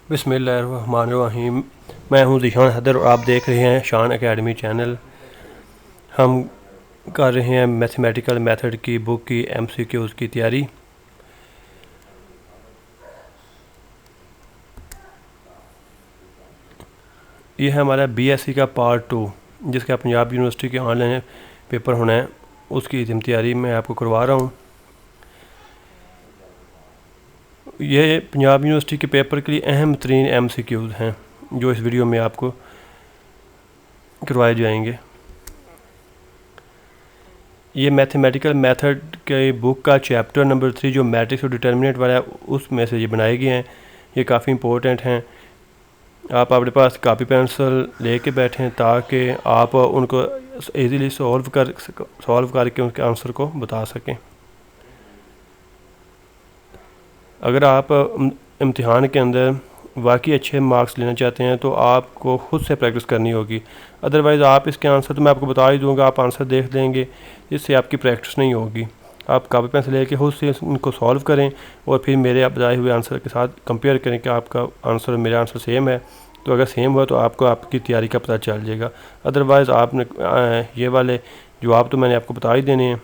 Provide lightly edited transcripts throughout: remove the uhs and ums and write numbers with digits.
बिस्मिल्लाहिर्रहमानिर्रहीम। मैं हूं ज़ीशान हैदर और आप देख रहे हैं शान एकेडमी चैनल। हम कर रहे हैं मैथमेटिकल मेथड की बुक की MCQs की तैयारी। ये है हमारा BSc का पार्ट 2 जिसका पंजाब यूनिवर्सिटी के ऑनलाइन पेपर होना है, उसकी तैयारी मैं आपको करवा रहा हूँ। ये पंजाब यूनिवर्सिटी के पेपर के लिए अहम तरीन MCQs हैं जो इस वीडियो में आपको करवाए जाएंगे। ये मैथमेटिकल मेथड के बुक का चैप्टर नंबर 3 जो मैट्रिक्स और डिटर्मिनेंट वाला है उसमें से ये बनाए गए हैं। ये काफ़ी इंपॉर्टेंट हैं। आप अपने पास कापी पेंसिल लेके बैठें ताकि आप उनको इजीली सॉल्व करके उनके आंसर को बता सकें। अगर आप इम्तिहान के अंदर वाकई अच्छे मार्क्स लेना चाहते हैं तो आपको खुद से प्रैक्टिस करनी होगी। अदरवाइज़ आप इसके आंसर तो मैं आपको बता ही दूंगा, आप आंसर देख लेंगे, इससे आपकी प्रैक्टिस नहीं होगी। आप कापी पेंसिल लेके खुद से उनको सॉल्व करें और फिर मेरे बताए हुए आंसर के साथ कंपेयर करें कि आपका आंसर और मेरा आंसर सेम है। तो अगर सेम हुआ तो आपको आपकी तैयारी का पता चल जाएगा। अदरवाइज़ आपने ये वाले जवाब तो मैंने आपको बता ही देने हैं।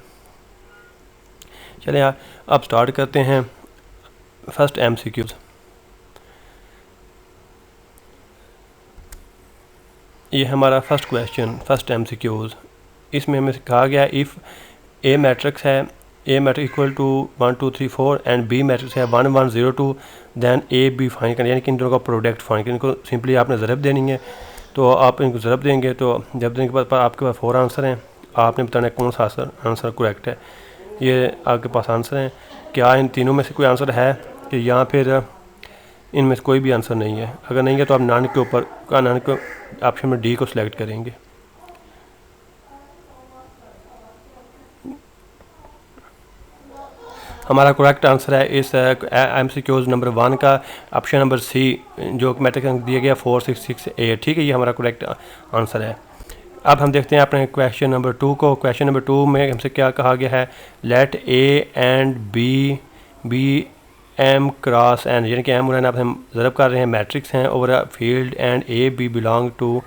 चलें अब स्टार्ट करते हैं फर्स्ट MCQs। ये हमारा फर्स्ट क्वेश्चन, फर्स्ट MCQs। इसमें हमें कहा गया इफ़ A मैट्रिक्स है, A matrix equal to 1 2 3 4 and B matrix है 1 1 0 2, दैन AB फाइंड करें, यानी कि इन दोनों का प्रोडक्ट फाइंड करें। इनको सिंपली आपने ज़रब देनी है। तो आप इनको ज़रब देंगे तो जब देने के बाद आपके पास 4 आंसर हैं। आपने बताना है कौन सा आंसर करेक्ट है। ये आपके पास आंसर हैं। क्या इन तीनों में से कोई आंसर है कि या फिर इनमें से कोई भी आंसर नहीं है। अगर नहीं है तो आप नन के ऊपर नन के ऑप्शन में D को सिलेक्ट करेंगे। हमारा करेक्ट आंसर है इस MCQs नंबर 1 का ऑप्शन नंबर C, जो मैट्रिक्स अंक दिया गया 4 6 6 8। ठीक है, ये हमारा करेक्ट आंसर है। अब हम देखते हैं अपने क्वेश्चन नंबर 2 को। क्वेश्चन नंबर 2 में हमसे क्या कहा गया है, let A and B B M cross N, यानी कि M और N आप हम ज़रब कर रहे हैं, मैट्रिक्स हैं over a field and A B belong to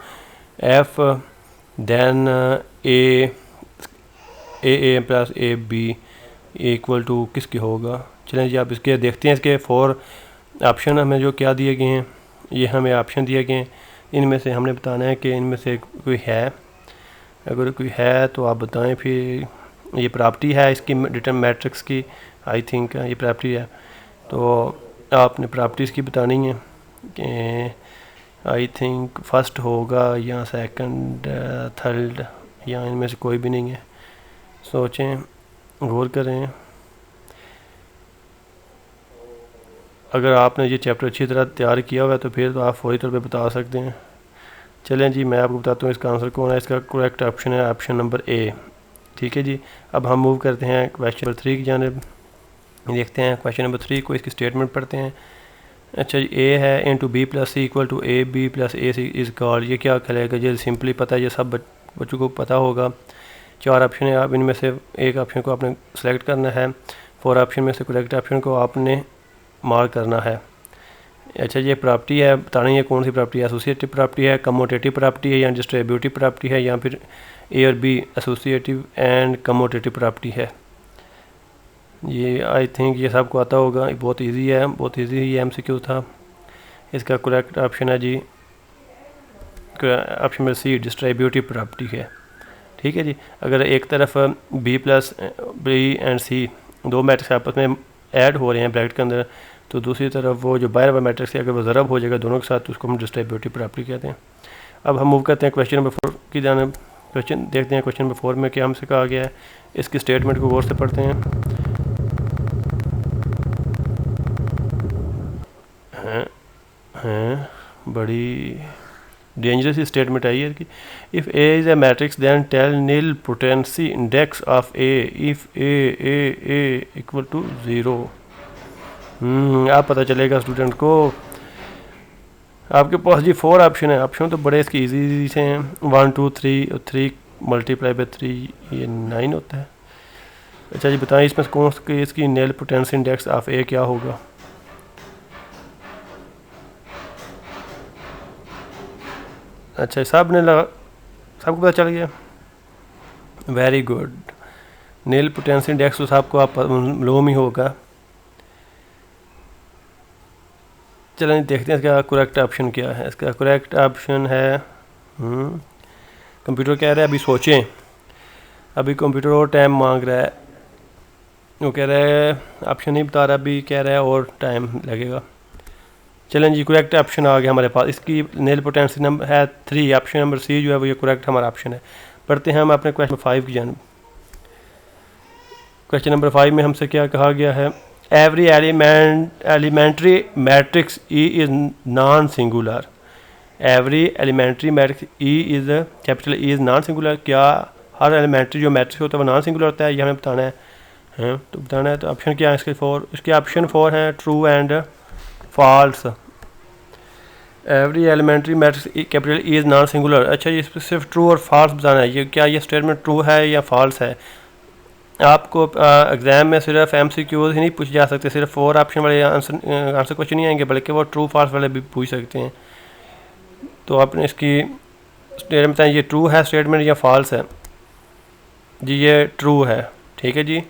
F, then A plus A B equal to किसकी होगा। चलें जी, आप इसके देखते हैं। इसके 4 ऑप्शन हमें जो क्या दिए गए हैं, ये हमें ऑप्शन दिए गए हैं। इनमें से हमने बताना है कि इनमें से कोई है। अगर कोई है तो आप बताएं। फिर ये प्रॉपर्टी है इसकी डिटरमिनेंट मैट्रिक्स की, आई थिंक ये प्रॉपर्टी है। तो आपने प्रॉपर्टीज़ की बतानी है कि आई थिंक फर्स्ट होगा या सेकंड थर्ड, या इनमें से कोई भी नहीं है। सोचें, गौर करें। अगर आपने ये चैप्टर अच्छी तरह तैयार किया हुआ है तो फिर तो आप फौरी तौर पे बता सकते हैं। चलें जी, मैं आपको बताता हूँ इसका आंसर कौन है। इसका करेक्ट ऑप्शन है ऑप्शन नंबर A। ठीक है जी, अब हम मूव करते हैं क्वेश्चन नंबर 3 की जानिब। देखते हैं क्वेश्चन नंबर 3 को, इसकी स्टेटमेंट पढ़ते हैं। अच्छा जी, A है into B plus C equal to AB plus AC is called. ये क्या करेगा, ये सिंपली पता है, ये सब बच्चों को पता होगा। 4 ऑप्शन है, आप इनमें से एक ऑप्शन को आपने सेलेक्ट करना है। 4 ऑप्शन में से करेक्ट ऑप्शन को आपने मार्क करना है। अच्छा, ये प्रॉपर्टी है, बताना है कौन सी प्रॉपर्टी है। एसोसिएटिव प्रॉपर्टी है, कमोटेटिव प्रॉपर्टी है, या डिस्ट्रीब्यूटिव प्रॉपर्टी है, या फिर A और B associative and commutative property है। ये आई थिंक ये सबको आता होगा, बहुत इजी है, बहुत इजी ये MCQ था। इसका करेक्ट ऑप्शन है जी option number C, distributive property है। ठीक है जी, अगर एक तरफ B plus B and C दो मैट्रिक्स आपस में ऐड हो रहे हैं ब्रैकेट के अंदर, तो दूसरी तरफ वो जो बाहर वाला मैट्रिक्स है अगर वो ज़रब हो जाएगा दोनों के साथ, तो उसको हम डिस्ट्रीब्यूटिव प्रॉपर्टी कहते हैं। अब हम मूव करते हैं क्वेश्चन नंबर 4 की जानिब। क्वेश्चन देखते हैं क्वेश्चन नंबर 4 में क्या हमसे कहा गया है। इसकी स्टेटमेंट को गौर से पढ़ते हैं। बड़ी डेंजरस स्टेटमेंट आई है कि if A is a matrix then tell nilpotency index of A if A equal to 0। आप पता चलेगा स्टूडेंट को। आपके पास जी 4 ऑप्शन है। ऑप्शन तो बड़े इसके इजी से हैं, 1 2 3 3 मल्टीप्लाई बाई 3 ये 9 होता है। अच्छा जी, बताएं इसमें कौन सी इसकी नील पोटेंसी इंडेक्स ऑफ A क्या होगा। अच्छा, सबको पता चल गया, वेरी गुड। नील पोटेंशियल इंडेक्स तो सबको आप मालूम ही होगा। चलें देखते हैं इसका करेक्ट ऑप्शन क्या है। इसका करेक्ट ऑप्शन है कंप्यूटर कह रहा है अभी सोचें, अभी कंप्यूटर और टाइम मांग रहा है, वो कह रहा है ऑप्शन नहीं बता रहा, अभी कह रहा है और टाइम लगेगा। चलें जी, करेक्ट ऑप्शन आ गया हमारे पास। इसकी नील पोटेंशियल नंबर है 3, ऑप्शन नंबर सी जो है वो ये करेक्ट हमारा ऑप्शन है। पढ़ते हैं हम अपने क्वेश्चन 5 की जानब। क्वेश्चन नंबर 5 में हमसे क्या कहा गया है, every elementary matrix E is non singular. Every elementary matrix E is capital E is non singular. क्या हर एलिमेंट्री जो मैट्रिक्स होता है वो नॉन सिंगुलर होता है, ये हमें बताना है। तो बताना है, तो ऑप्शन क्या है इसके 4? इसके ऑप्शन 4 हैं true and false. Every elementary matrix capital E is non singular. अच्छा, ये सिर्फ ट्रू और फॉल्स बताना है। ये क्या ये स्टेटमेंट ट्रू है या फॉल्स है? आपको एग्ज़ाम में सिर्फ MCQs ही नहीं पूछे जा सकते, सिर्फ 4 ऑप्शन वाले आंसर क्वेश्चन नहीं आएंगे, बल्कि वो ट्रू फॉल्स वाले भी पूछ सकते हैं। तो आपने इसकी स्टेटमेंट बताएं, ये ट्रू है स्टेटमेंट या फॉल्स है? जी ये ट्रू है। ठीक है जी,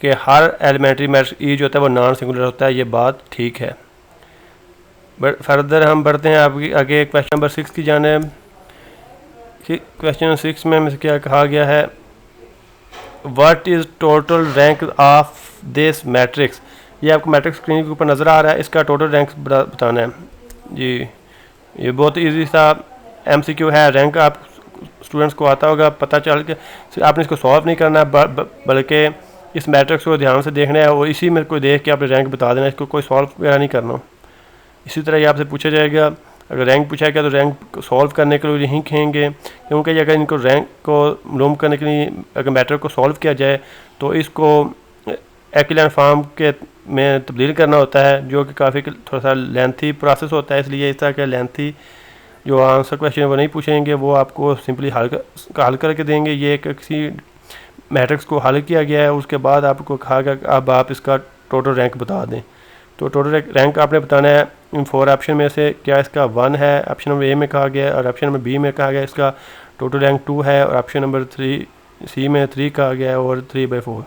कि हर एलिमेंट्री मैट्रिक्स ई जो होता है वो नॉन सिंगुलर होता है, ये बात ठीक है। बट फर्दर हम बढ़ते हैं आपकी आगे क्वेश्चन नंबर 6 की जानिब। क्वेश्चन 6 में हमें क्या कहा गया है, what is total rank of this matrix. ये आपको मैट्रिक्स स्क्रीन के ऊपर नज़र आ रहा है, इसका टोटल रैंक बताना है जी। ये बहुत इजी सा MCQ है, रैंक आप स्टूडेंट्स को आता होगा, पता चल के आपने इसको सॉल्व नहीं करना बल्कि इस मैट्रिक्स को ध्यान से देखना है और इसी में कोई देख के आपने रैंक बता देना, इसको कोई सॉल्व वगैरह नहीं करना। इसी तरह ये आपसे पूछा जाएगा, अगर रैंक पूछा गया तो रैंक सॉल्व करने के लिए यहीं कहेंगे, क्योंकि अगर इनको रैंक को मालूम करने के लिए अगर मैटर को सॉल्व किया जाए तो इसको एक्लन फॉर्म के में तब्दील करना होता है, जो कि काफ़ी थोड़ा सा लेंथी प्रोसेस होता है। इसलिए इस तरह के लेंथी जो आंसर क्वेश्चन वो नहीं पूछेंगे, वो आपको सिंपली हल करके देंगे। ये किसी मैट्रिक्स को हल किया गया है, उसके बाद आपको कहा गया अब आप इसका टोटल रैंक बता दें। तो टोटल रैंक आपने बताना है इन 4 ऑप्शन में से क्या इसका 1 है, ऑप्शन नंबर ए में कहा गया है, और ऑप्शन नंबर बी में कहा गया इसका टोटल रैंक 2 है, और ऑप्शन नंबर 3 सी में 3 कहा गया है और 3/4।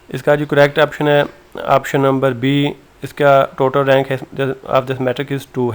इसका जो करेक्ट ऑप्शन है ऑप्शन नंबर बी, इसका total rank of this matrix is 2 है।